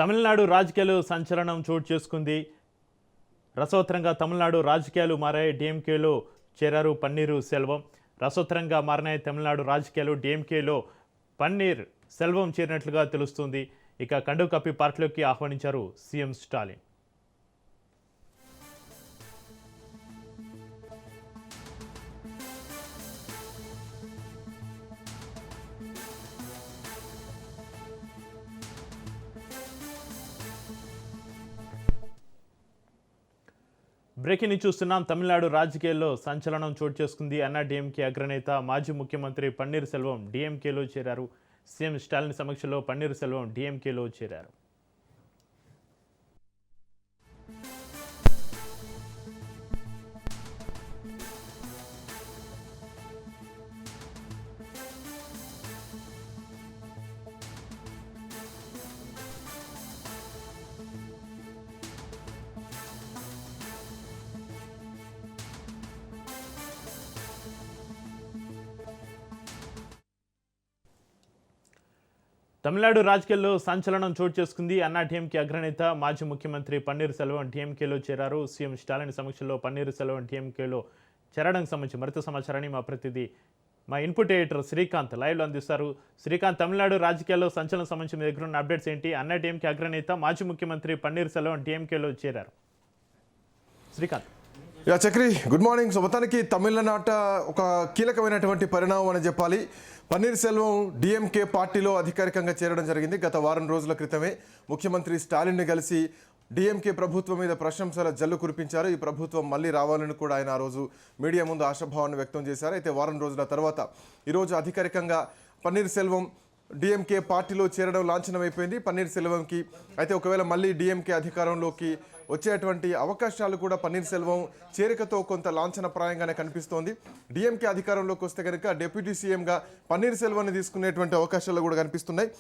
తమిళనాడు రాజకీయాలు సంచలనం చోటు చేసుకుంది. రసవత్తరంగా తమిళనాడు రాజకీయాలు మారాయి. డీఎంకేలో చేరారు పన్నీరు సెల్వం. రసవత్తరంగా మారినాయి తమిళనాడు రాజకీయాలు. డీఎంకేలో పన్నీర్ సెల్వం చేరినట్లుగా తెలుస్తుంది. ఇక కండువ కప్పి పార్టీలోకి ఆహ్వానించారు సీఎం స్టాలిన్. బ్రేకింగ్ చూస్తున్నాం. తమిళనాడు రాజకీయాల్లో సంచలనం చోటు చేసుకుంది. అన్నాడీఎంకే అగ్రనేత మాజీ ముఖ్యమంత్రి పన్నీర్ సెల్వం డీఎంకేలో చేరారు. సీఎం స్టాలిన్ సమక్షంలో పన్నీర్ సెల్వం డీఎంకేలో చేరారు. తమిళనాడు రాజకీయాల్లో సంచలనం చోటు చేసుకుంది. అన్నాడీఎంకే అగ్రనేత మాజీ ముఖ్యమంత్రి పన్నీర్ సెల్వం డీఎంకేలో చేరారు. సీఎం స్టాలిన్ సమక్షంలో పన్నీర్ సెల్వం డీఎంకేలో చేరడానికి సంబంధించి మరింత సమాచారాన్ని మా ప్రతినిధి మా ఇన్పుట్ ఎడిటర్ శ్రీకాంత్ లైవ్లో అందిస్తారు. శ్రీకాంత్, తమిళనాడు రాజకీయాల్లో సంచలనం సంబంధించి మీ దగ్గర ఉన్న అప్డేట్స్ ఏంటి? అన్నాడీఎంకే అగ్రనేత మాజీ ముఖ్యమంత్రి పన్నీర్ సెల్వం డీఎంకేలో చేరారు. Srikanth. Chakri, good morning. So మొత్తానికి తమిళనాట ఒక కీలకమైనటువంటి పరిణామం అని చెప్పాలి. పన్నీర్ సెల్వం డీఎంకే పార్టీలో అధికారికంగా చేరడం జరిగింది. గత వారం రోజుల క్రితమే ముఖ్యమంత్రి స్టాలిన్ని కలిసి డీఎంకే ప్రభుత్వం మీద ప్రశంసల జల్లు కురిపించారు. ఈ ప్రభుత్వం మళ్ళీ రావాలని కూడా ఆయన ఆ రోజు మీడియా ముందు ఆశాభావాన్ని వ్యక్తం చేశారు. అయితే వారం రోజుల తర్వాత ఈరోజు అధికారికంగా పన్నీర్ సెల్వం డీఎంకే పార్టీలో చేరడం లాంఛనమైపోయింది. పన్నీర్ సెల్వంకి అయితే ఒకవేళ మళ్ళీ డీఎంకే అధికారంలోకి వచ్చేటువంటి అవకాశాలు కూడా పన్నీర్ సెల్వం చేరికతో కొంత లాంఛనప్రాయంగానే కనిపిస్తోంది. డీఎంకే అధికారంలోకి వస్తే కనుక డిప్యూటీ సీఎంగా పన్నీర్ సెల్వాన్ని తీసుకునేటువంటి అవకాశాలు కూడా కనిపిస్తున్నాయి.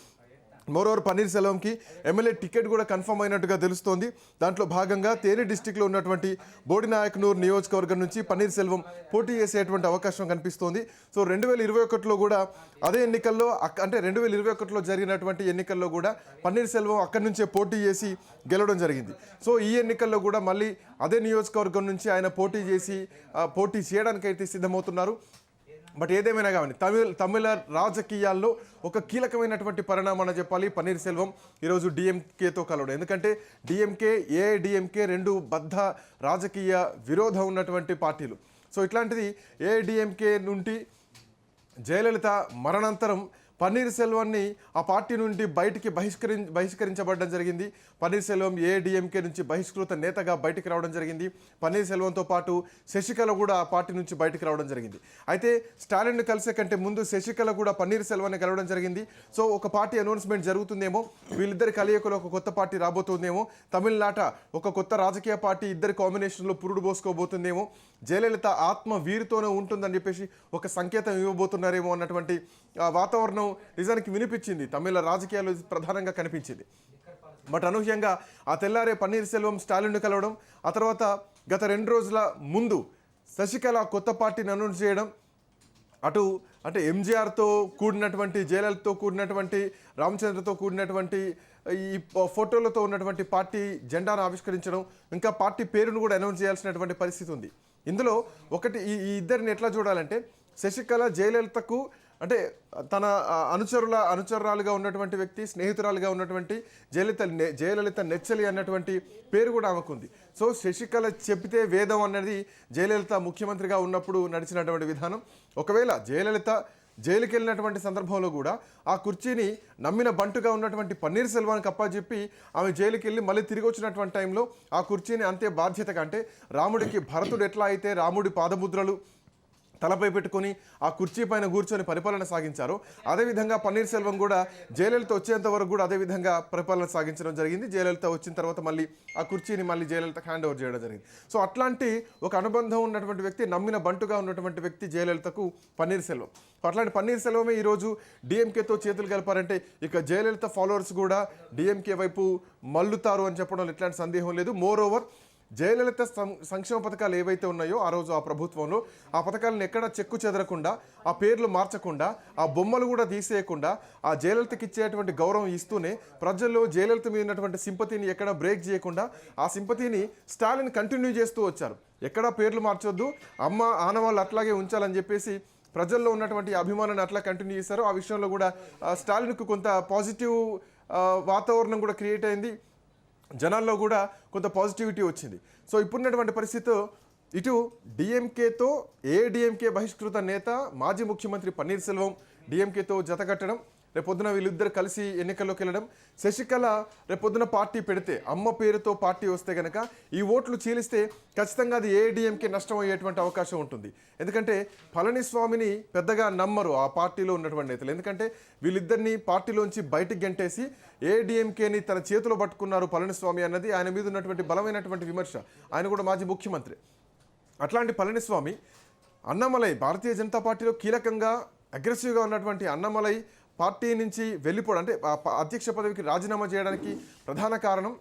మోరోవర్ పన్నీర్ సెల్వంకి ఎమ్మెల్యే టికెట్ కూడా కన్ఫర్మ్ అయినట్టుగా తెలుస్తోంది. దాంట్లో భాగంగా తేని డిస్టిక్లో ఉన్నటువంటి బోడినాయక్నూర్ నియోజకవర్గం నుంచి పన్నీర్ సెల్వం పోటీ చేసేటువంటి అవకాశం కనిపిస్తోంది. సో 2021లో కూడా అదే ఎన్నికల్లో అంటే 2021లో జరిగినటువంటి ఎన్నికల్లో కూడా పన్నీర్ సెల్వం అక్కడి నుంచే పోటీ చేసి గెలవడం జరిగింది. సో ఈ ఎన్నికల్లో కూడా మళ్ళీ అదే నియోజకవర్గం నుంచి ఆయన పోటీ చేయడానికైతే సిద్ధమవుతున్నారు. బట్ ఏదేమైనా కానీ తమిళ రాజకీయాల్లో ఒక కీలకమైనటువంటి పరిణామం అని చెప్పాలి పన్నీర్ సెల్వం ఈరోజు డీఎంకేతో కలవడం. ఎందుకంటే డీఎంకే, ఏఐడిఎంకే రెండు బద్ధ రాజకీయ విరోధం ఉన్నటువంటి పార్టీలు. సో ఇట్లాంటిది ఏఐడిఎంకే నుండి జయలలిత మరణానంతరం పన్నీర్ సెల్వాన్ని ఆ పార్టీ నుండి బయటికి బహిష్కరించబడడం జరిగింది. పన్నీర్ సెల్వం ఏఐడిఎంకే నుంచి బహిష్కృత నేతగా బయటికి రావడం జరిగింది. పన్నీర్ సెల్వంతో పాటు శశికళ కూడా ఆ పార్టీ నుంచి బయటికి రావడం జరిగింది. అయితే స్టాలిన్ కలిసే కంటే ముందు శశికళ కూడా పన్నీర్ సెల్వాన్ని కలవడం జరిగింది. సో ఒక పార్టీ అనౌన్స్మెంట్ జరుగుతుందేమో, వీళ్ళిద్దరి కలయికలో ఒక కొత్త పార్టీ రాబోతుందేమో, తమిళనాట ఒక కొత్త రాజకీయ పార్టీ ఇద్దరి కాంబినేషన్లో పురుడు పోసుకోబోతుందేమో, జయలలిత ఆత్మ వీరితోనే ఉంటుందని చెప్పేసి ఒక సంకేతం ఇవ్వబోతున్నారేమో అన్నటువంటి వాతావరణం నిజానికి వినిపించింది. తమిళ రాజకీయాల్లో ప్రధానంగా కనిపించింది. బట్ అనూహ్యంగా ఆ తెల్లారే పన్నీర్ సెల్వం స్టాలిన్ను కలవడం, ఆ తర్వాత గత 2 రోజుల ముందు శశికళ కొత్త పార్టీని అనౌన్స్ చేయడం, అటు అంటే ఎంజీఆర్తో కూడినటువంటి, జయలలితతో కూడినటువంటి, రామచంద్రతో కూడినటువంటి ఈ ఫోటోలతో ఉన్నటువంటి పార్టీ జెండాను ఆవిష్కరించడం, ఇంకా పార్టీ పేరును కూడా అనౌన్స్ చేయాల్సినటువంటి పరిస్థితి ఉంది. ఇందులో ఒకటి ఈ ఇద్దరిని ఎట్లా చూడాలంటే, శశికళ జయలలితకు తన అనుచరురాలుగా ఉన్నటువంటి వ్యక్తి, స్నేహితురాలుగా ఉన్నటువంటి జయలలిత నెచ్చలి అన్నటువంటి పేరు కూడా ఆమెకుంది. సో శశికళ చెబితే వేదం అన్నది జయలలిత ముఖ్యమంత్రిగా ఉన్నప్పుడు నడిచినటువంటి విధానం. ఒకవేళ జయలలిత జైలుకి వెళ్ళినటువంటి సందర్భంలో కూడా ఆ కుర్చీని నమ్మిన బంటుగా ఉన్నటువంటి పన్నీర్ సెల్వానికి అప్పచెప్పి ఆమె జైలుకి వెళ్ళి మళ్ళీ తిరిగి వచ్చినటువంటి టైంలో ఆ కుర్చీని అంతే బాధ్యతగా, అంటే రాముడికి భరతుడు ఎట్లా అయితే రాముడి పాదముద్రలు తలపై పెట్టుకొని ఆ కుర్చీ పైన కూర్చొని పరిపాలన సాగించారో, అదేవిధంగా పన్నీర్ సెల్వం కూడా జయలలిత వచ్చేంత వరకు కూడా అదేవిధంగా పరిపాలన సాగించడం జరిగింది. జయలలిత వచ్చిన తర్వాత మళ్ళీ ఆ కుర్చీని మళ్ళీ జయలలితకు హ్యాండ్ ఓవర్ చేయడం జరిగింది. సో అట్లాంటి ఒక అనుబంధం ఉన్నటువంటి వ్యక్తి, నమ్మిన బంటుగా ఉన్నటువంటి వ్యక్తి జయలలితకు పన్నీర్ సెల్వం. అట్లాంటి పన్నీర్ సెల్వమే ఈరోజు డిఎంకేతో చేతులు కలిపారంటే ఇక జయలలిత ఫాలోవర్స్ కూడా డిఎంకే వైపు మల్లుతారు అని చెప్పడంలో ఎట్లాంటి సందేహం లేదు. మోర్ ఓవర్ జయలలిత సంక్షేమ పథకాలు ఏవైతే ఉన్నాయో ఆ రోజు ఆ ప్రభుత్వంలో ఆ పథకాలను ఎక్కడ చెక్కు చెదరకుండా, ఆ పేర్లు మార్చకుండా, ఆ బొమ్మలు కూడా తీసేయకుండా, ఆ జయలలితకి ఇచ్చేటువంటి గౌరవం ఇస్తూనే ప్రజల్లో జయలలిత మీద ఉన్నటువంటి సింపతిని ఎక్కడ బ్రేక్ చేయకుండా ఆ సింపతిని స్టాలిన్ కంటిన్యూ చేస్తూ వచ్చారు. ఎక్కడా పేర్లు మార్చొద్దు, అమ్మ ఆనవాళ్ళు అట్లాగే ఉంచాలని చెప్పేసి ప్రజల్లో ఉన్నటువంటి అభిమానాన్ని అట్లా కంటిన్యూ చేశారు. ఆ విషయంలో కూడా స్టాలిన్కు కొంత పాజిటివ్ వాతావరణం కూడా క్రియేట్ అయింది, జనాల్లో కూడా కొంత పాజిటివిటీ వచ్చింది. సో ఇప్పుడున్నటువంటి పరిస్థితితో ఇటు డిఎంకేతో ఏఐడిఎంకే బహిష్కృత నేత మాజీ ముఖ్యమంత్రి పన్నీర్ సెల్వం డిఎంకేతో జతకట్టడం, రేపొద్దున వీళ్ళిద్దరు కలిసి ఎన్నికల్లోకి వెళ్ళడం, శశికళ రేపొద్దున పార్టీ పెడితే, అమ్మ పేరుతో పార్టీ వస్తే కనుక ఈ ఓట్లు చీలిస్తే ఖచ్చితంగా అది ఏఐడిఎంకే నష్టం అయ్యేటువంటి అవకాశం ఉంటుంది. ఎందుకంటే పళనిస్వామిని పెద్దగా నమ్మరు ఆ పార్టీలో ఉన్నటువంటి నేతలు. ఎందుకంటే వీళ్ళిద్దరిని పార్టీలోంచి బయటికి గంటేసి ఏఐడిఎంకేని తన చేతిలో పట్టుకున్నారు పళనిస్వామి అన్నది ఆయన మీద ఉన్నటువంటి బలమైనటువంటి విమర్శ. ఆయన కూడా మాజీ ముఖ్యమంత్రి. అట్లాంటి పళనిస్వామి అన్నమలై భారతీయ జనతా పార్టీలో కీలకంగా అగ్రెసివ్గా ఉన్నటువంటి అన్నమలై పార్టీ నుంచి వెళ్ళిపోవడం, అంటే అధ్యక్ష పదవికి రాజీనామా చేయడానికి ప్రధాన కారణం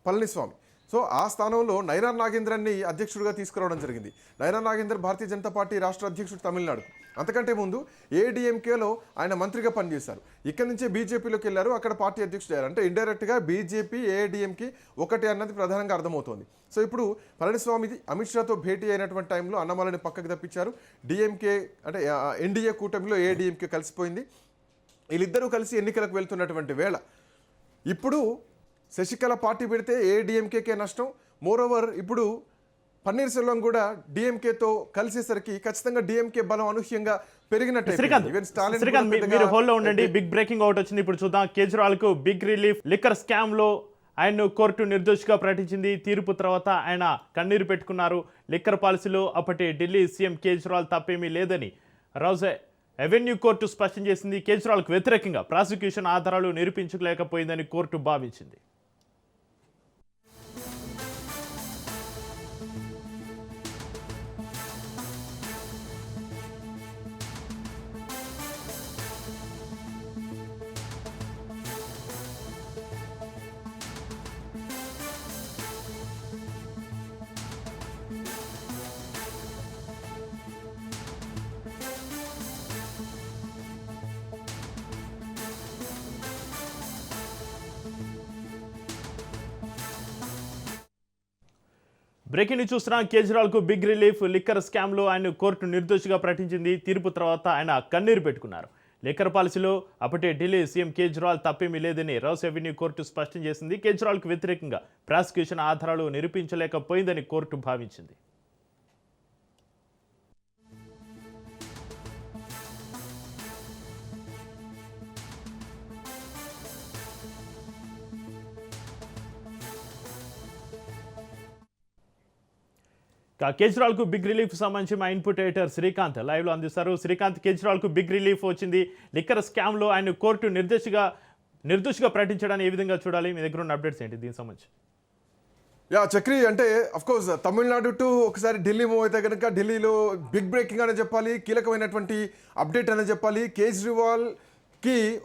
పళనిస్వామి. సో ఆ స్థానంలో నైనార్ నాగేంద్రన్ని అధ్యక్షుడిగా తీసుకురావడం జరిగింది. నైనార్ నాగేంద్ర భారతీయ జనతా పార్టీ రాష్ట్ర అధ్యక్షుడు తమిళనాడు. అంతకంటే ముందు ఏఐడిఎంకేలో ఆయన మంత్రిగా పనిచేశారు. ఇక్కడ నుంచే బీజేపీలోకి వెళ్ళారు, అక్కడ పార్టీ అధ్యక్షుడు అయ్యారు. అంటే ఇండైరెక్ట్గా బీజేపీ ఏఐడిఎంకి ఒకటే అన్నది ప్రధానంగా అర్థమవుతోంది. సో ఇప్పుడు పళనిస్వామి అమిత్ షాతో భేటీ అయినటువంటి టైంలో అన్నమలని పక్కకు తప్పించారు. డిఎంకే అంటే ఎన్డీఏ కూటమిలో ఏఐడిఎంకే కలిసిపోయింది. వీళ్ళిద్దరూ కలిసి ఎన్నికలకు వెళ్తున్నటువంటి వేళ ఇప్పుడు శశికళ పార్టీ పెడితే ఏఐడిఎంకేకే నష్టం. మోరోవర్ ఇప్పుడు పన్నీర్ సెల్వం కూడా డిఎంకేతో కలిసేసరికి ఖచ్చితంగా డిఎంకే బలం అనూహ్యంగా పెరిగినట్టు. మీరు హోల్లో ఉండండి. బిగ్ బ్రేకింగ్ అవుట్ వచ్చింది, ఇప్పుడు చూద్దాం. కేజ్రీవాల్ కు బిగ్ రిలీఫ్. లిక్కర్ స్కామ్ లో ఆయన్ను కోర్టు నిర్దోషిగా ప్రకటించింది. తీర్పు తర్వాత ఆయన కన్నీరు పెట్టుకున్నారు. లిక్కర్ పాలసీలో అప్పటి ఢిల్లీ సీఎం కేజ్రీవాల్ తప్పేమీ లేదని రోజే అవెన్యూ కోర్టు స్పష్టం చేసింది. కేజ్రీవాల్కు వ్యతిరేకంగా ప్రాసిక్యూషన్ ఆధారాలు నిరూపించలేకపోయిందని కోర్టు భావించింది. బ్రేకింగ్ న్యూస్ చూస్తున్నాం. కేజ్రీవాల్కు బిగ్ రిలీఫ్. లిక్కర్ స్కామ్లో ఆయన కోర్టు నిర్దోషిగా ప్రకటించింది. తీర్పు తర్వాత ఆయన కన్నీరు పెట్టుకున్నారు. లిక్కర్ పాలసీలో అప్పటి ఢిల్లీ సీఎం కేజ్రీవాల్ తప్పేమీ లేదని రౌస్ అవెన్యూ కోర్టు స్పష్టం చేసింది. కేజ్రీవాల్కు వ్యతిరేకంగా ప్రాసిక్యూషన్ ఆధారాలు నిరూపించలేకపోయిందని కోర్టు భావించింది. కేజ్రీవాల్కు బిగ్ రిలీఫ్ సంబంధించి మా ఇన్పుట్ ఎడిటర్ శ్రీకాంత్ లైవ్లో అందిస్తారు. శ్రీకాంత్, కేజ్రీవాల్కు బిగ్ రిలీఫ్ వచ్చింది. లిక్కర్ స్కామ్లో ఆయన కోర్టు నిర్దోషిగా ప్రకటించడాన్ని ఏ విధంగా చూడాలి? మీ దగ్గర ఉన్న అప్డేట్స్ ఏంటి దీనికి సంబంధించి? చక్రి, అంటే అఫ్కోర్స్ తమిళనాడు టు ఒకసారి ఢిల్లీ మూవ్ అయితే కనుక ఢిల్లీలో బిగ్ బ్రేకింగ్ అనే చెప్పాలి, కీలకమైనటువంటి అప్డేట్ అనే చెప్పాలి. కేజ్రీవాల్కి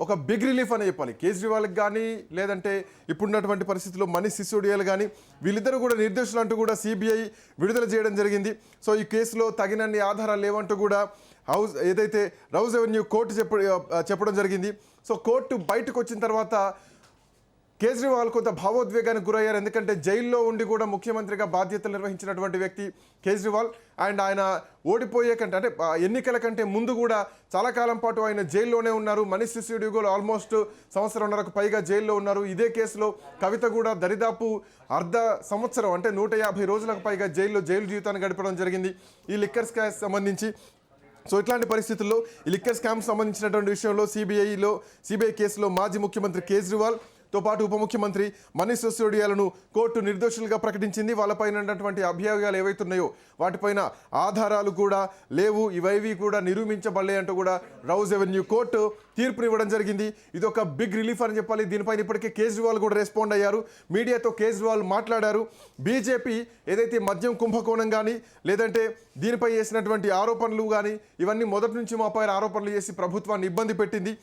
ఒక బిగ్ రిలీఫ్ అనే చెప్పాలి. కేజ్రీవాల్కి కానీ లేదంటే ఇప్పుడున్నటువంటి పరిస్థితుల్లో మనీష్ సిసోడియాలు కానీ వీళ్ళిద్దరూ కూడా నిర్దోషులు అంటూ కూడా సిబిఐ విడుదల చేయడం జరిగింది. సో ఈ కేసులో తగినన్ని ఆధారాలు లేవంటూ కూడా ఏదైతే రౌస్ అవెన్యూ కోర్టు చెప్పడం జరిగింది. సో కోర్టు బయటకు వచ్చిన తర్వాత కేజ్రీవాల్ కొంత భావోద్వేగానికి గురయ్యారు. ఎందుకంటే జైల్లో ఉండి కూడా ముఖ్యమంత్రిగా బాధ్యతలు నిర్వహించినటువంటి వ్యక్తి కేజ్రీవాల్. అండ్ ఆయన ఓడిపోయే కంటే అంటే ఎన్నికల కంటే ముందు కూడా చాలా కాలం పాటు ఆయన జైల్లోనే ఉన్నారు. మనీష్ సిసోడియాలో ఆల్మోస్ట్ సంవత్సరంన్నరకు పైగా జైల్లో ఉన్నారు. ఇదే కేసులో కవిత కూడా దరిదాపు అర్ధ సంవత్సరం అంటే 150 రోజులకు పైగా జైలు జీవితాన్ని గడపడం జరిగింది ఈ లిక్కర్ స్కామ్ సంబంధించి. సో ఇట్లాంటి పరిస్థితుల్లో ఈ లిక్కర్ స్కామ్ సంబంధించినటువంటి విషయంలో సిబిఐ కేసులో మాజీ ముఖ్యమంత్రి కేజ్రీవాల్తో పాటు ఉప ముఖ్యమంత్రి మనీష్ సిసోడియాలను కోర్టు నిర్దోషులుగా ప్రకటించింది. వాళ్ళపైన ఉన్నటువంటి అభియోగాలు ఏవైతున్నాయో వాటిపైన ఆధారాలు కూడా లేవు, ఇవేవి కూడా నిరూపించబడలే అంటూ కూడా రౌస్ అవెన్యూ కోర్టు తీర్పునివ్వడం జరిగింది. ఇది ఒక బిగ్ రిలీఫ్ అని చెప్పాలి. దీనిపైన ఇప్పటికే కేజ్రీవాల్ కూడా రెస్పాండ్ అయ్యారు. మీడియాతో కేజ్రీవాల్ మాట్లాడారు. బీజేపీ ఏదైతే మద్యం కుంభకోణం కానీ లేదంటే దీనిపై చేసినటువంటి ఆరోపణలు కానీ ఇవన్నీ మొదటి నుంచి మా పైన ఆరోపణలు చేసి ప్రభుత్వాన్ని ఇబ్బంది పెట్టింది.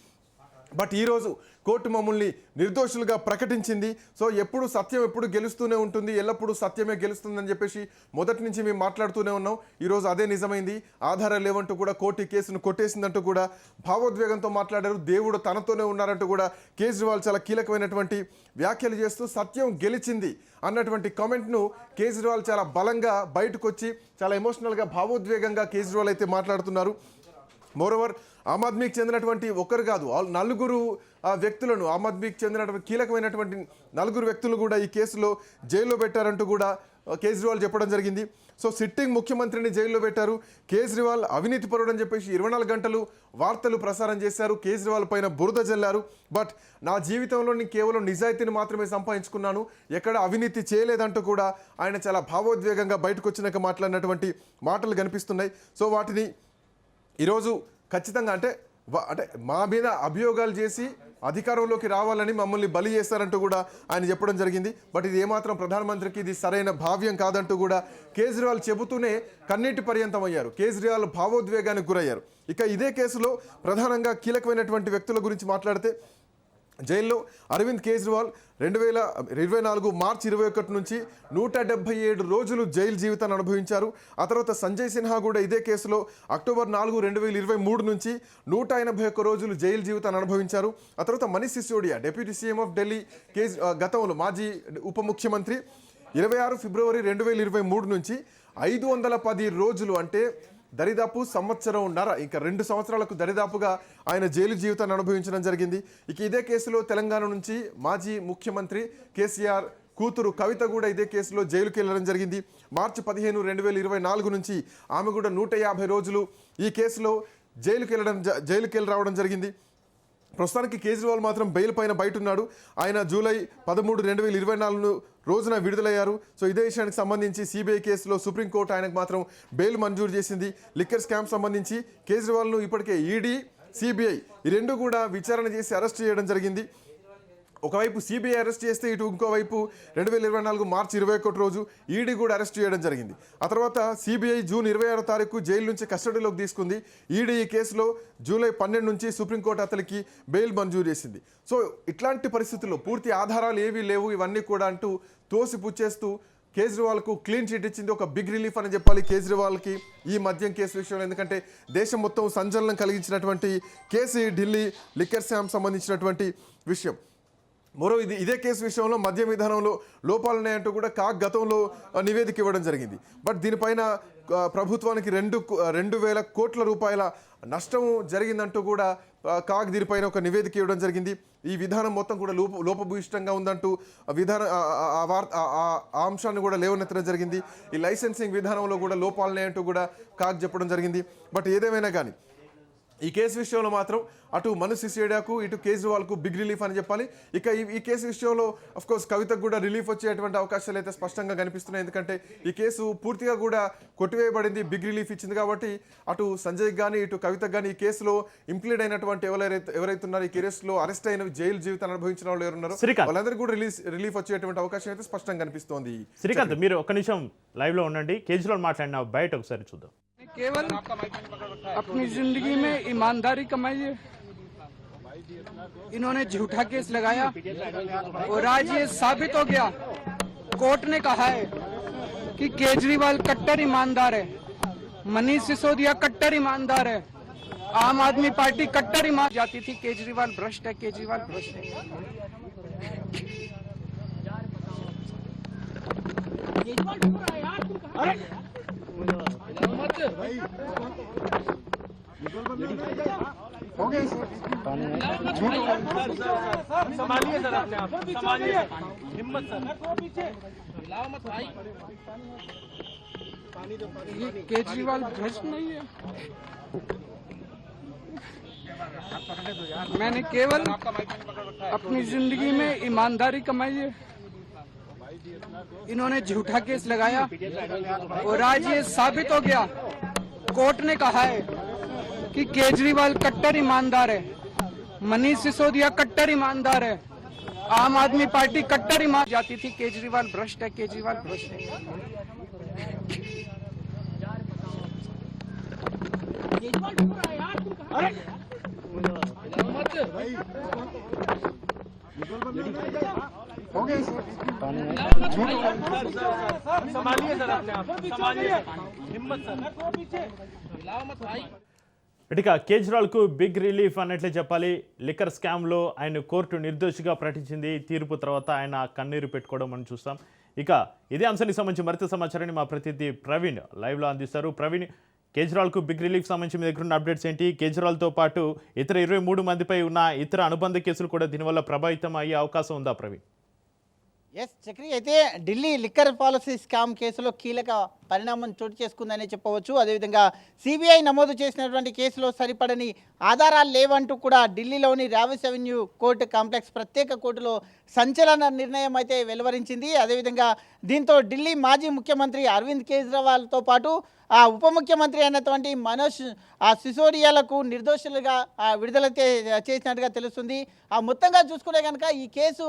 బట్ ఈరోజు కోర్టు మమ్మల్ని నిర్దోషులుగా ప్రకటించింది. సో ఎప్పుడు సత్యం ఎప్పుడు గెలుస్తూనే ఉంటుంది, ఎల్లప్పుడూ సత్యమే గెలుస్తుందని చెప్పేసి మొదటి నుంచి మేము మాట్లాడుతూనే ఉన్నాం. ఈరోజు అదే నిజమైంది. ఆధారాలు లేవంటూ కూడా కోర్టు ఈ కేసును కొట్టేసిందంటూ కూడా భావోద్వేగంతో మాట్లాడారు. దేవుడు తనతోనే ఉన్నారంటూ కూడా కేజ్రీవాల్ చాలా కీలకమైనటువంటి వ్యాఖ్యలు చేస్తూ సత్యం గెలిచింది అన్నటువంటి కామెంట్ను కేజ్రీవాల్ చాలా బలంగా బయటకు వచ్చి చాలా ఎమోషనల్గా భావోద్వేగంగా కేజ్రీవాల్ అయితే మాట్లాడుతున్నారు. మోరోవర్ ఆమ్ ఆద్మీకి చెందినటువంటి ఒకరు కాదు, నలుగురు వ్యక్తులను, ఆమ్ ఆద్మీకి చెందినటువంటి కీలకమైనటువంటి నలుగురు వ్యక్తులు కూడా ఈ కేసులో జైల్లో పెట్టారంటూ కూడా కేజ్రీవాల్ చెప్పడం జరిగింది. సో సిట్టింగ్ ముఖ్యమంత్రిని జైల్లో పెట్టారు. కేజ్రీవాల్ అవినీతి పరుడు అని చెప్పేసి 24 గంటలు వార్తలు ప్రసారం చేశారు. కేజ్రీవాల్ పైన బురద జల్లారు. బట్ నా జీవితంలో నేను కేవలం నిజాయితీని మాత్రమే సంపాదించుకున్నాను, ఎక్కడ అవినీతి చేయలేదంటూ కూడా ఆయన చాలా భావోద్వేగంగా బయటకు వచ్చినాక మాట్లాడినటువంటి మాటలు కనిపిస్తున్నాయి. సో వాటిని ఈరోజు ఖచ్చితంగా అంటే మా మీద అభియోగాలు చేసి అధికారంలోకి రావాలని మమ్మల్ని బలి చేస్తారంటూ కూడా ఆయన చెప్పడం జరిగింది. బట్ ఇది ఏమాత్రం ప్రధానమంత్రికి ఇది సరైన భావ్యం కాదంటూ కూడా కేజ్రీవాల్ చెబుతూనే కన్నీటి పర్యంతం అయ్యారు. కేజ్రీవాల్ భావోద్వేగానికి గురయ్యారు. ఇక ఇదే కేసులో ప్రధానంగా కీలకమైనటువంటి వ్యక్తుల గురించి మాట్లాడితే జైల్లో అరవింద్ కేజ్రీవాల్ 2024 మార్చి 21 నుంచి 177 రోజులు జైలు జీవితాన్ని అనుభవించారు. ఆ తర్వాత సంజయ్ సిన్హా కూడా ఇదే కేసులో అక్టోబర్ 4, 2023 నుంచి 181 రోజులు జైలు జీవితాన్ని అనుభవించారు. ఆ తర్వాత Manish Sisodia deputy CM of Delhi గతంలో మాజీ ఉప ముఖ్యమంత్రి 26 ఫిబ్రవరి 2023 నుంచి 510 రోజులు అంటే దరిదాపు సంవత్సరంన్నర, ఇంకా 2 సంవత్సరాలకు దరిదాపుగా ఆయన జైలు జీవితాన్ని అనుభవించడం జరిగింది. ఇక ఇదే కేసులో తెలంగాణ నుంచి మాజీ ముఖ్యమంత్రి కేసీఆర్ కూతురు కవిత కూడా ఇదే కేసులో జైలుకి వెళ్ళడం జరిగింది. మార్చి 15, 2024 నుంచి ఆమె కూడా 150 రోజులు ఈ కేసులో జైలుకి వెళ్ళి రావడం జరిగింది. ప్రస్తుతానికి కేజ్రీవాల్ మాత్రం బెయిల్ పైన బయట ఉన్నాడు. ఆయన జూలై 13, 2024 రోజున విడుదలయ్యారు. సో ఇదే విషయానికి సంబంధించి సిబిఐ కేసులో సుప్రీంకోర్టు ఆయనకు మాత్రం బెయిల్ మంజూరు చేసింది. లిక్కర్ స్కామ్ సంబంధించి కేజ్రీవాల్ను ఇప్పటికే ఈడీ, సిబిఐ ఈ రెండు కూడా విచారణ చేసి అరెస్ట్ చేయడం జరిగింది. ఒకవైపు సిబిఐ అరెస్ట్ చేస్తే ఇటు ఇంకోవైపు 2024 మార్చి 21 రోజు ఈడీ కూడా అరెస్ట్ చేయడం జరిగింది. ఆ తర్వాత సిబిఐ జూన్ 26 తారీఖు జైలు నుంచి కస్టడీలోకి తీసుకుంది. ఈడీ ఈ కేసులో జూలై 12 నుంచి సుప్రీంకోర్టు అతనికి బెయిల్ మంజూరు చేసింది. సో ఇట్లాంటి పరిస్థితుల్లో పూర్తి ఆధారాలు ఏవీ లేవు ఇవన్నీ కూడా అంటూ తోసిపుచ్చేస్తూ కేజ్రీవాల్కు క్లీన్ చిట్ ఇచ్చింది. ఒక బిగ్ రిలీఫ్ అని చెప్పాలి కేజ్రీవాల్కి ఈ మద్యం కేసు విషయంలో. ఎందుకంటే దేశం మొత్తం సంచలనం కలిగించినటువంటి కేసు ఢిల్లీ లిక్కర్ స్కామ్ సంబంధించినటువంటి విషయం. మరో ఇదే కేసు విషయంలో మద్యం విధానంలో లోపాలు ఉన్నాయంటూ కూడా కాగ్ గతంలో నివేదిక ఇవ్వడం జరిగింది. బట్ దీనిపైన ప్రభుత్వానికి 2,000 కోట్ల రూపాయల నష్టం జరిగిందంటూ కూడా కాగ్ దీనిపైన ఒక నివేదిక ఇవ్వడం జరిగింది. ఈ విధానం మొత్తం కూడా లోపభూయిష్టంగా ఉందంటూ ఆ అంశాన్ని కూడా లేవనెత్తడం జరిగింది. ఈ లైసెన్సింగ్ విధానంలో కూడా లోపాలున్నాయంటూ కూడా కాగ్ చెప్పడం జరిగింది. బట్ ఏదేమైనా కానీ ఈ కేసు విషయంలో మాత్రం అటు మనీష్ సిసోడియాకు ఇటు కేజ్రీవాల్కు బిగ్ రిలీఫ్ అని చెప్పాలి. ఇక ఈ కేసు విషయంలో అఫ్కోర్స్ కవితకు కూడా రిలీఫ్ వచ్చేటువంటి అవకాశాలు అయితే స్పష్టంగా కనిపిస్తున్నాయి. ఎందుకంటే ఈ కేసు పూర్తిగా కూడా కొట్టివేయబడింది, బిగ్ రిలీఫ్ ఇచ్చింది. కాబట్టి అటు సంజయ్కి కానీ ఇటు కవితకు కానీ ఈ కేసులో ఇంప్లీడ్ అయినటువంటి ఎవరైతే ఉన్నారో ఈ కేసులో అరెస్ట్ అయిన జైలు జీవితాన్ని అనుభవించిన వాళ్ళు ఎవరున్నారో వాళ్ళందరికీ కూడా రిలీఫ్ వచ్చేటువంటి అవకాశం అయితే స్పష్టంగా కనిపిస్తోంది. శ్రీకాంత్, మీరు ఒక్క నిమిషం లైవ్ లో ఉండండి. కేజ్రీవాల్ మాట్లాడిన బయట ఒకసారి చూద్దాం. केवल अपनी जिंदगी में ईमानदारी कमाई है, इन्होंने झूठा केस लगाया और आज ये साबित हो गया। कोर्ट ने कहा है कि केजरीवाल कट्टर ईमानदार है, मनीष सिसोदिया कट्टर ईमानदार है, आम आदमी पार्टी कट्टर ईमान जाती थी केजरीवाल भ्रष्ट है, केजरीवाल भ्रष्ट है। संभालिए सर, अपने आप संभालिए, हिम्मत सर, हिलाओ मत भाई। ये केजरीवाल भ्रष्ट नहीं है। मैंने केवल अपनी जिंदगी में ईमानदारी कमाई है, इन्होंने झूठा केस लगाया और आज ये साबित हो गया। कोर्ट ने कहा है कि केजरीवाल कट्टर ईमानदार है, मनीष सिसोदिया कट्टर ईमानदार है, आम आदमी पार्टी कट्टर ईमान जाती थी केजरीवाल भ्रष्ट है, केजरीवाल भ्रष्ट है। ఇటుక కేజ్రీవాల్కు బిగ్ రిలీఫ్ అన్నట్లే చెప్పాలి. లిక్కర్ స్కామ్లో ఆయన కోర్టు నిర్దోషిగా ప్రకటించింది. తీర్పు తర్వాత ఆయన కన్నీరు పెట్టుకోవడం మనం చూస్తాం. ఇక ఇదే అంశానికి సంబంధించి మరింత సమాచారాన్ని మా ప్రతినిధి ప్రవీణ్ లైవ్లో అందిస్తారు. ప్రవీణ్, కేజ్రీవాల్కు బిగ్ రిలీఫ్ సంబంధించి మీ దగ్గర ఉన్న అప్డేట్స్ ఏంటి? కేజ్రీవాల్తో పాటు ఇతర 23 మందిపై ఉన్న ఇతర అనుబంధ కేసులు కూడా దీనివల్ల ప్రభావితం అయ్యే అవకాశం ఉందా ప్రవీణ్? చక్రి, అయితే ఢిల్లీ లిక్కర్ పాలసీ స్కామ్ కేసులో కీలక పరిణామం చోటు చేసుకుందనే చెప్పవచ్చు. అదేవిధంగా సిబిఐ నమోదు చేసినటువంటి కేసులో సరిపడని ఆధారాలు లేవంటూ కూడా ఢిల్లీలోని రావిస్ అవెన్యూ కోర్టు కాంప్లెక్స్ ప్రత్యేక కోర్టులో సంచలన నిర్ణయం అయితే వెలువరించింది. అదేవిధంగా దీంతో ఢిల్లీ మాజీ ముఖ్యమంత్రి అరవింద్ కేజ్రీవాల్తో పాటు ఉప ముఖ్యమంత్రి అయినటువంటి మనోజ్ సిసోడియాలకు నిర్దోషులుగా విడుదల చేసినట్టుగా తెలుస్తుంది. మొత్తంగా చూసుకుంటే కనుక ఈ కేసు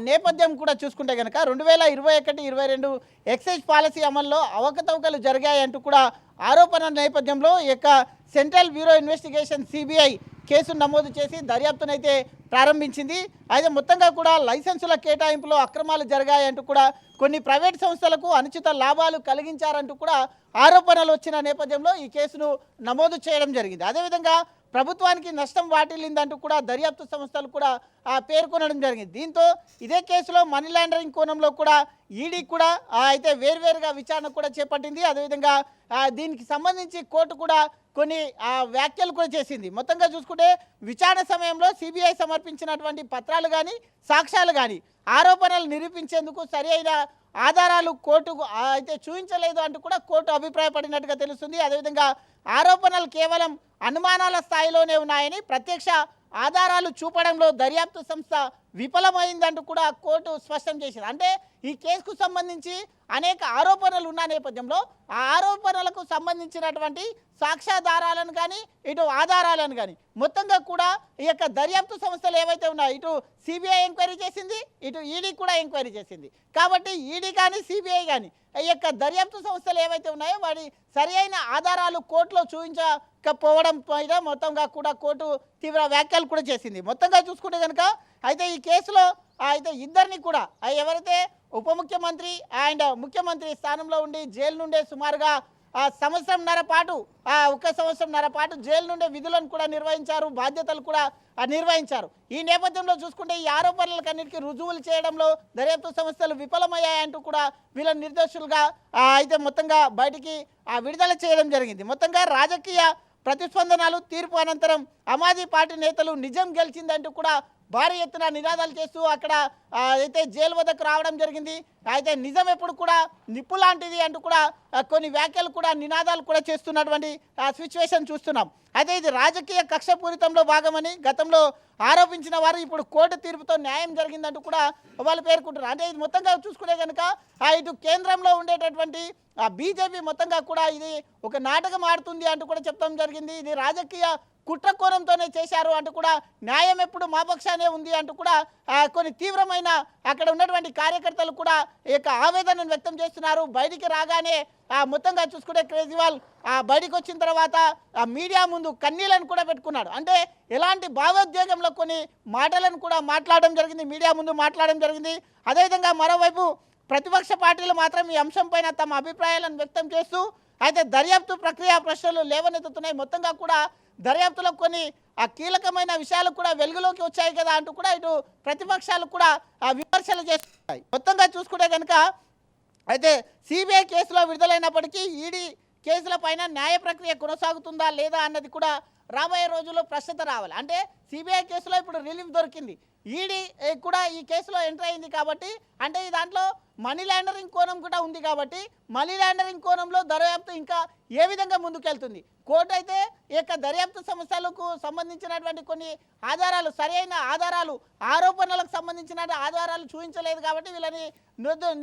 నేపథ్యం కూడా చూసుకుంటే కనుక 2021-22 ఎక్సైజ్ పాలసీ అమల్లో అవకతవకలు జరిగాయంటూ కూడా ఆరోపణల నేపథ్యంలో ఈ యొక్క central bureau investigation CBI case నమోదు చేసి దర్యాప్తునైతే ప్రారంభించింది. అయితే మొత్తంగా కూడా లైసెన్సుల కేటాయింపులో అక్రమాలు జరిగాయంటూ కూడా కొన్ని ప్రైవేట్ సంస్థలకు అనుచిత లాభాలు కలిగించారంటూ కూడా ఆరోపణలు వచ్చిన నేపథ్యంలో ఈ కేసును నమోదు చేయడం జరిగింది. అదేవిధంగా ప్రభుత్వానికి నష్టం వాటిల్లిందంటూ కూడా దర్యాప్తు సంస్థలు కూడా పేర్కొనడం జరిగింది. దీంతో ఇదే కేసులో మనీ లాండరింగ్ కోణంలో కూడా ఈడీ కూడా అయితే వేర్వేరుగా విచారణ కూడా చేపట్టింది. అదేవిధంగా దీనికి సంబంధించి కోర్టు కూడా కొన్ని వ్యాఖ్యలు కూడా చేసింది. మొత్తంగా చూసుకుంటే విచారణ సమయంలో సిబిఐ సమర్పించినటువంటి పత్రాలు కానీ సాక్ష్యాలు కానీ ఆరోపణలు నిరూపించేందుకు సరి అయిన ఆధారాలు కోర్టుకు అయితే చూపించలేదు అంటూ కూడా కోర్టు అభిప్రాయపడినట్టుగా తెలుస్తుంది. అదేవిధంగా ఆరోపణలు కేవలం అనుమానాల స్థాయిలోనే ఉన్నాయని, ప్రత్యక్ష ఆధారాలు చూపడంలో దర్యాప్తు సంస్థ విఫలమైందంటూ కూడా కోర్టు స్పష్టం చేసింది. అంటే ఈ కేసుకు సంబంధించి అనేక ఆరోపణలు ఉన్న నేపథ్యంలో ఆ ఆరోపణలకు సంబంధించినటువంటి సాక్ష్యాధారాలను కానీ ఇటు ఆధారాలను కానీ మొత్తంగా కూడా ఈ యొక్క దర్యాప్తు సంస్థలు ఏవైతే ఉన్నాయో ఇటు సిబిఐ ఎంక్వైరీ చేసింది, ఇటు ఈడీ కూడా ఎంక్వైరీ చేసింది. కాబట్టి ఈడీ కానీ సిబిఐ కానీ ఈ యొక్క దర్యాప్తు సంస్థలు ఏవైతే ఉన్నాయో వాటి సరి అయిన ఆధారాలు కోర్టులో చూపించకపోవడం పైన మొత్తంగా కూడా కోర్టు తీవ్ర వ్యాఖ్యలు కూడా చేసింది. మొత్తంగా చూసుకుంటే కనుక అయితే ఈ కేసులో అయితే ఇద్దరిని కూడా ఎవరైతే ఉప ముఖ్యమంత్రి అండ్ ముఖ్యమంత్రి స్థానంలో ఉండి జైలు నుండే సుమారుగా సంవత్సరంన్నర పాటు జైలు నుండే విధులను కూడా నిర్వహించారు, బాధ్యతలు కూడా నిర్వహించారు. ఈ నేపథ్యంలో చూసుకుంటే ఈ ఆరోపణలకన్నిటికీ రుజువులు చేయడంలో దర్యాప్తు సంస్థలు విఫలమయ్యాయంటూ కూడా వీళ్ళని నిర్దోషులుగా అయితే మొత్తంగా బయటికి విడుదల చేయడం జరిగింది. మొత్తంగా రాజకీయ ప్రతిస్పందనలు తీర్పు అనంతరం ఆమ్ ఆద్మీ పార్టీ నేతలు నిజం గెలిచిందంటూ కూడా భారీ ఎత్తున నినాదాలు చేస్తూ అక్కడ అయితే జైలు వద్దకు రావడం జరిగింది. అయితే నిజం ఎప్పుడు కూడా నిప్పు లాంటిది అంటూ కూడా కొన్ని వ్యాఖ్యలు కూడా నినాదాలు కూడా చేస్తున్నటువంటి సిచ్యువేషన్ చూస్తున్నాం. అయితే ఇది రాజకీయ కక్షపూరితంలో భాగమని గతంలో ఆరోపించిన వారు ఇప్పుడు కోర్టు తీర్పుతో న్యాయం జరిగిందంటూ కూడా వాళ్ళు పేర్కొంటున్నారు. అంటే ఇది మొత్తంగా చూసుకునే కనుక ఇటు కేంద్రంలో ఉండేటటువంటి బీజేపీ మొత్తంగా కూడా ఇది ఒక నాటకం ఆడుతుంది అంటూ కూడా చెప్పడం జరిగింది. ఇది రాజకీయ కుట్రకోణంతోనే చేశారు అంటూ కూడా న్యాయం ఎప్పుడు మా పక్షానే ఉంది అంటూ కూడా కొన్ని తీవ్రమైన అక్కడ ఉన్నటువంటి కార్యకర్తలు కూడా ఈ యొక్క ఆవేదనను వ్యక్తం చేస్తున్నారు. బయటికి రాగానే మొత్తంగా చూసుకుంటే కేజ్రీవాల్ బయటికి వచ్చిన తర్వాత మీడియా ముందు కన్నీళ్లను కూడా పెట్టుకున్నాడు. అంటే ఎలాంటి భావోద్వేగంలో కొన్ని మాటలను కూడా మాట్లాడడం జరిగింది, మీడియా ముందు మాట్లాడడం జరిగింది. అదేవిధంగా మరోవైపు ప్రతిపక్ష పార్టీలు మాత్రం ఈ అంశంపైన తమ అభిప్రాయాలను వ్యక్తం చేస్తూ అయితే దర్యాప్తు ప్రక్రియ ప్రశ్నలు లేవనెత్తుతున్నాయి. మొత్తంగా కూడా దర్యాప్తులో కొన్ని కీలకమైన విషయాలు కూడా వెలుగులోకి వచ్చాయి కదా అంటూ కూడా ఇటు ప్రతిపక్షాలు కూడా విమర్శలు చేస్తున్నాయి. మొత్తంగా చూసుకుంటే కనుక అయితే సిబిఐ కేసులో విడుదలైనప్పటికీ ఈడీ కేసుల పైన న్యాయ ప్రక్రియ కొనసాగుతుందా లేదా అన్నది కూడా రాబోయే రోజుల్లో ప్రశ్నత రావాలి. అంటే సిబిఐ కేసులో ఇప్పుడు రిలీఫ్ దొరికింది, ఈడీ కూడా ఈ కేసులో ఎంటర్ అయింది కాబట్టి అంటే ఈ దాంట్లో మనీ లాండరింగ్ కోణం కూడా ఉంది కాబట్టి మనీ లాండరింగ్ కోణంలో దర్యాప్తు ఇంకా ఏ విధంగా ముందుకెళ్తుంది. కోర్టు అయితే ఈ యొక్క దర్యాప్తు సంస్థలకు సంబంధించినటువంటి కొన్ని ఆధారాలు సరైన ఆధారాలు ఆరోపణలకు సంబంధించిన ఆధారాలు చూపించలేదు కాబట్టి వీళ్ళని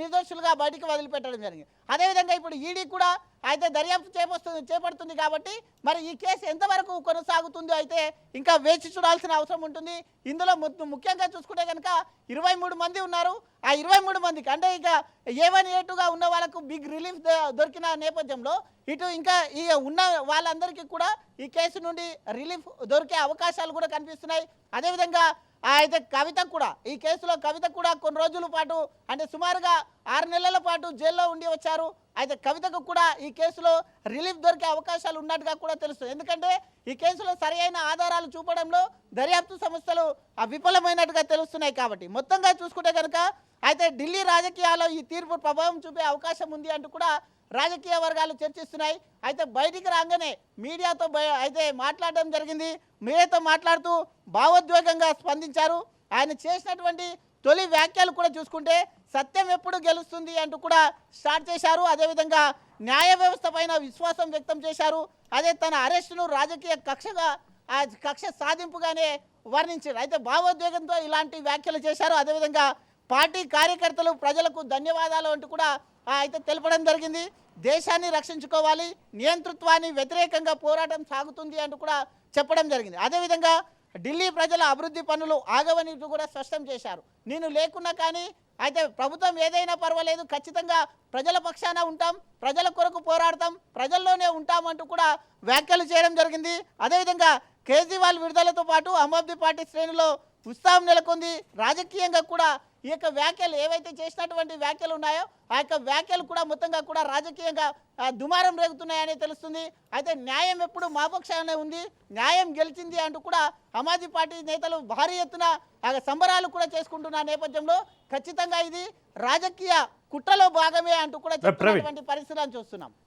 నిర్దోషులుగా బయటికి వదిలిపెట్టడం జరిగింది. అదేవిధంగా ఇప్పుడు ఈడీ కూడా అయితే దర్యాప్తు చేపడుతుంది కాబట్టి మరి ఈ కేసు ఎంతవరకు కొనసాగుతుందో అయితే ఇంకా వేచి చూడాల్సిన అవసరం ఉంటుంది. ఇందులో ముఖ్యంగా చూసుకుంటే కనుక 23 మంది ఉన్నారు. ఆ 23 మందికి అంటే ఇక A1 A2గా ఉన్న వాళ్ళకు బిగ్ రిలీఫ్ దొరికిన నేపథ్యంలో ఇటు ఇంకా ఈ ఉన్న వాళ్ళందరికీ కూడా ఈ కేసు నుండి రిలీఫ్ దొరికే అవకాశాలు కూడా కనిపిస్తున్నాయి. అదేవిధంగా అయితే కవిత కూడా ఈ కేసులో కవిత కూడా కొన్ని రోజుల పాటు అంటే సుమారుగా 6 నెలల పాటు జైల్లో ఉండి వచ్చారు. అయితే కవితకు కూడా ఈ కేసులో రిలీఫ్ దొరికే అవకాశాలు ఉన్నట్టుగా కూడా తెలుస్తుంది. ఎందుకంటే ఈ కేసులో సరైన ఆధారాలు చూపడంలో దర్యాప్తు సంస్థలు విఫలమైనట్టుగా తెలుస్తున్నాయి. కాబట్టి మొత్తంగా చూసుకుంటే కనుక అయితే ఢిల్లీ రాజకీయాల్లో ఈ తీర్పు ప్రభావం చూపే అవకాశం ఉంది అంటూ కూడా రాజకీయ వర్గాలు చర్చిస్తున్నాయి. అయితే బయటికి రాగానే మీడియాతో అయితే మాట్లాడడం జరిగింది. మీడియాతో మాట్లాడుతూ భావోద్వేగంగా స్పందించారు. ఆయన చేసినటువంటి తొలి వ్యాఖ్యలు కూడా చూసుకుంటే సత్యం ఎప్పుడు గెలుస్తుంది అంటూ కూడా స్టార్ట్ చేశారు. అదేవిధంగా న్యాయ వ్యవస్థ పైన విశ్వాసం వ్యక్తం చేశారు. అదే తన అరెస్టును రాజకీయ కక్ష సాధింపుగానే వర్ణించారు. అయితే భావోద్వేగంతో ఇలాంటి వ్యాఖ్యలు చేశారు. అదేవిధంగా పార్టీ కార్యకర్తలు ప్రజలకు ధన్యవాదాలు అంటూ కూడా అయితే తెలపడం జరిగింది. దేశాన్ని రక్షించుకోవాలి, నియంతృత్వాన్ని వ్యతిరేకంగా పోరాటం సాగుతుంది అంటూ కూడా చెప్పడం జరిగింది. అదేవిధంగా ఢిల్లీ ప్రజల అభివృద్ధి పనులు ఆగవని కూడా స్పష్టం చేశారు. నేను లేకున్నా కానీ అయితే ప్రభుత్వం ఏదైనా పర్వాలేదు, ఖచ్చితంగా ప్రజల పక్షాన ఉంటాం, ప్రజల కొరకు పోరాడతాం, ప్రజల్లోనే ఉంటామంటూ కూడా వ్యాఖ్యలు చేయడం జరిగింది. అదేవిధంగా కేజ్రీవాల్ విడుదలతో పాటు ఆమ్ ఆద్మీ పార్టీ శ్రేణుల్లో ఉత్సాహం నెలకొంది. రాజకీయంగా కూడా ఈ యొక్క వ్యాఖ్యలు ఏవైతే చేసినటువంటి వ్యాఖ్యలు ఉన్నాయో ఆ యొక్క వ్యాఖ్యలు కూడా మొత్తంగా కూడా రాజకీయంగా దుమారం రేగుతున్నాయని తెలుస్తుంది. అయితే న్యాయం ఎప్పుడు మా పక్షానే ఉంది, న్యాయం గెలిచింది అంటూ కూడా ఆమ్ ఆద్మీ పార్టీ నేతలు భారీ ఎత్తున సంబరాలు కూడా చేసుకుంటున్న నేపథ్యంలో ఖచ్చితంగా ఇది రాజకీయ కుట్రలో భాగమే అంటూ కూడా చెప్తున్నటువంటి పరిస్థితులను చూస్తున్నాం.